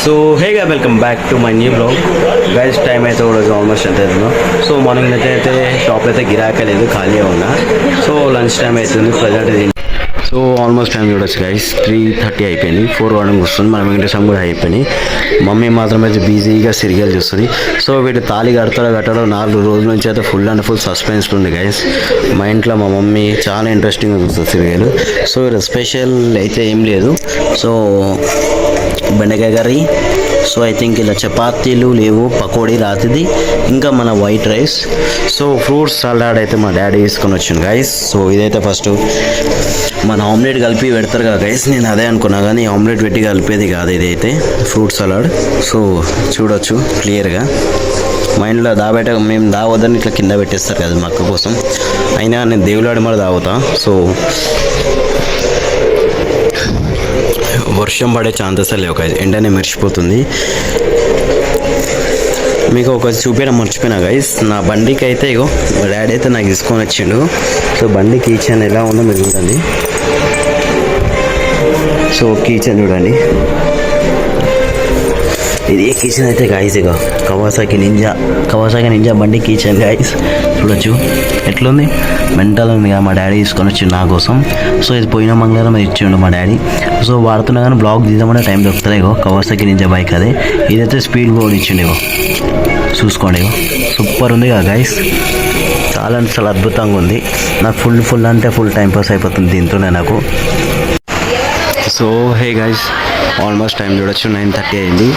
So hey గా welcome back to my new blog guys. Time అయితే కూడా almost ఎంత అవుతుందో. సో మార్నింగ్ అయితే షాప్లో అయితే గిరాకీ లేదు, ఖాళీగా ఉన్నా. సో లంచ్ టైం అవుతుంది ప్రజెంట్. సో ఆల్మోస్ట్ టైం చూడొచ్చు గైస్, 3:30 అయిపోయింది. 4 వాడడానికి వస్తుంది. మన వెంకటేశ్వరం కూడా అయిపోయింది. మమ్మీ మాత్రం అయితే బిజీగా సీరియల్ చూస్తుంది. సో వీడు తాళి కట్టడం 4 రోజుల నుంచి అయితే ఫుల్ అండ్ ఫుల్ సస్పెన్స్ ఉంది గైస్. మా ఇంట్లో మా మమ్మీ చాలా ఇంట్రెస్టింగ్గా చూస్తుంది సీరియల్. సో స్పెషల్ అయితే ఏం లేదు. సో బెండకాయ కర్రీ, సో ఐ థింక్ ఇలా చపాతీలు లేవు, పకోడీ రాతిది, ఇంకా మన white rice. So fruits salad అయితే మా డాడీ తీసుకొని వచ్చింది గైస్. సో ఇదైతే ఫస్ట్ మన ఆమ్లెట్ కలిపి పెడతారు కదా గైస్, నేను అదే అనుకున్నా కానీ ఆమ్లెట్ పెట్టి కలిపేది కాదు ఇదైతే ఫ్రూట్ సలాడ్. సో చూడొచ్చు క్లియర్గా. మా ఇంట్లో మేము దావద్దని ఇట్లా కింద పెట్టేస్తారు కదా మా అక్క కోసం. అయినా నేను దేవులాడి మరి తాగుతా. సో వర్షం పడే ఛాన్సెస్ లేవు గైస్, ఎండనే మెరిసిపోతుంది. మీకు ఒక చూపించడం మర్చిపోయినా గైస్, నా బండికి అయితే ఇగో మా డాడీ అయితే నాకు తీసుకొని వచ్చిండు. సో బండి కీచన్ ఎలా ఉందో మీరు చూడండి. సో కీచన్ చూడండి, ఇది ఏ కిచెన్ అయితే గాయస్, ఇక కవాసాకి నింజా బండి కిచెన్ గాయస్. చూడొచ్చు ఎట్లుంది, మెంటల్ ఉంది. మా డాడీ తీసుకొని వచ్చిండు నా కోసం. సో ఇది పోయిన మంగళవారం ఇచ్చిండు మా డాడీ. సో వాడుతున్నా కానీ బ్లాగ్ తీద్దామంటే టైం దొరుకుతుంది. ఇగో కవాసాకి నింజా బైక్ అదే. ఇదైతే స్పీడ్ బోర్డ్ ఇచ్చిండు. ఇగో చూసుకోండి, ఇగో సూపర్ ఉంది కదా గైస్, చాలా అంటే చాలా అద్భుతంగా ఉంది. నాకు ఫుల్ అంటే ఫుల్ టైం పాస్ అయిపోతుంది దీంతోనే నాకు. So hey guys, almost time చూడొచ్చు 9:30 అయింది.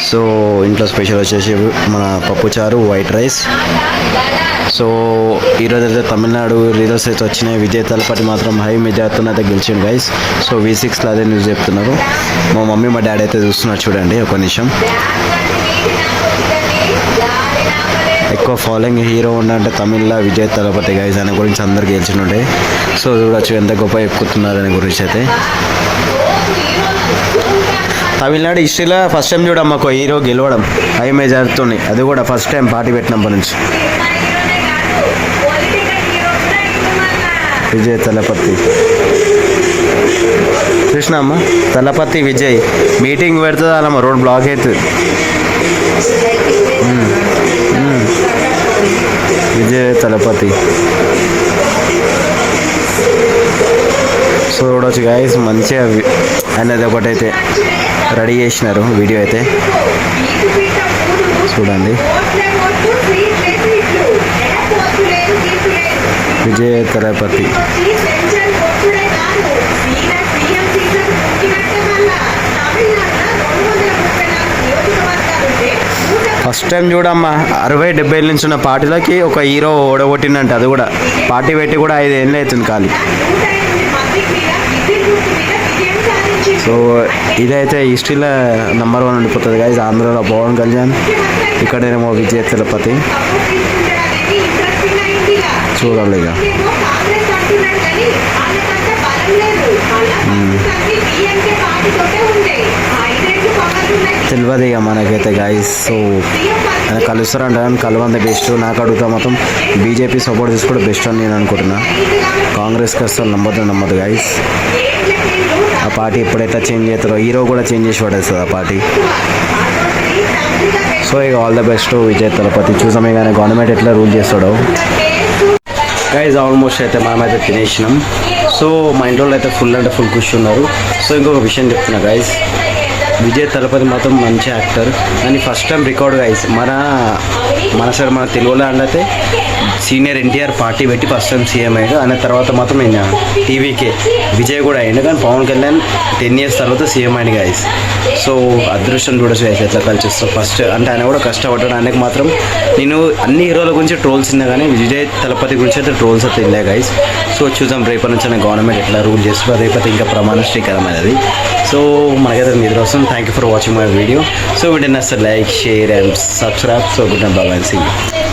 సో ఇంట్లో స్పెషల్ వచ్చేసి మన పప్పుచారు, వైట్ రైస్. సో ఈరోజు అయితే తమిళనాడు రిజల్ట్స్ అయితే వచ్చినాయి. విజయ్ తలపతి మాత్రం హై మెజార్టీతో అయితే గెలిచిండు గైస్. సో V6లో అదే న్యూస్ చెప్తున్నారు. మా మమ్మీ మా డాడీ అయితే చూస్తున్నారు చూడండి ఒక నిమిషం. ఎక్కువ ఫాలోయింగ్ హీరో ఉండంటే తమిళ్లో విజయ్ తలపతి గైస్. ఆయన గురించి అందరికి గెలిచినుండే. సో చూడొచ్చు ఎంత గొప్ప ఎక్కుతున్నారు దాని గురించి అయితే. తమిళనాడు హిస్టరీలో ఫస్ట్ టైం చూడమ్మా ఒక హీరో గెలవడం హై మెజార్టీతో, అది కూడా ఫస్ట్ టైం పార్టీ పెట్టినప్పటి నుంచి. విజయ్ తలపతి చూసినా అమ్మ, తలపతి విజయ్ మీటింగ్ పెడుతుంది అలా రోడ్ బ్లాక్ అవుతుంది. విజయ్ తలపతి సో చూడవచ్చు గాయస్, మంచిగా అనేది ఒకటైతే రెడీ చేసినారు వీడియో అయితే చూడండి. విజయ్ తలపతి ఫస్ట్ టైం చూడమ్మా, 60-70 నుంచి ఉన్న పార్టీలకి ఒక హీరో ఓడగొట్టిందంటే, అది కూడా పార్టీ పెట్టి కూడా 5 ఏళ్ళు అవుతుంది ఖాళీ. సో ఇదైతే హిస్టరీలో నెంబర్ 1 ఉండిపోతుంది గైస్. ఆంధ్రలో పవన్ కళ్యాణ్, ఇక్కడేమో విజయ్ తలపతి. చూడాలి ఇక తెలియదు ఇక మనకైతే గాయస్. సో కలుస్తారంట కానీ కలవంత బెస్ట్. నాకు అడుగుతా మొత్తం బీజేపీ సపోర్ట్ చేసుకోవడం బెస్ట్ అని నేను అనుకుంటున్నా. కాంగ్రెస్కి అసలు నమ్మదు గాయస్. ఆ పార్టీ ఎప్పుడైతే చేంజ్ చేస్తారో హీరో కూడా చేంజ్ చేసి పడేస్తుంది ఆ పార్టీ. సో ఇక all the best Vijay Thalapathy. చూసామే కానీ గవర్నమెంట్ ఎట్లా రూల్ చేస్తాడో గైజ్. ఆల్మోస్ట్ అయితే మనమైతే తినేసినాం. సో మా ఇంట్లో అయితే ఫుల్ అంటే ఫుల్ ఖుషి ఉన్నారు. సో ఇంకొక విషయం చెప్తున్నా గైజ్, విజయ్ తలపతి మాత్రం మంచి యాక్టర్ అని ఫస్ట్ టైం రికార్డ్ గైస్. మన సైడ్ మన తెలుగులో అంటే సీనియర్ ఎన్టీఆర్ పార్టీ పెట్టి ఫస్ట్ టైం సీఎం అయ్యాడు. అనే తర్వాత మాత్రం ఈయన టీవీకే విజయ్ కూడా అయ్యాడు. కానీ పవన్ కళ్యాణ్ 10 years తర్వాత సీఎం అయ్యాడు గైస్. సో అదృష్టం చూడొచ్చు గైస్ ఎట్లా కలిసి వస్తాం. ఫస్ట్ అంటే ఆయన కూడా కష్టపడ్డాడు. ఆయనకు మాత్రం నేను అన్ని హీరోల గురించి ట్రోల్స్ తిన్నా కానీ విజయ్ తలపతి గురించి అయితే ట్రోల్స్ అయితే తినలే గైస్. సో చూద్దాం రేపటి నుంచి గవర్నమెంట్ ఎట్లా రూల్ చేస్తుందో, రేపటి ఇంకా ప్రమాణ స్వీకారమైనది. సో మనకైతే నిద్ర వస్తుంది. Thank you for watching my video. So we didn't like, share and subscribe. So good night, bye bye, see you.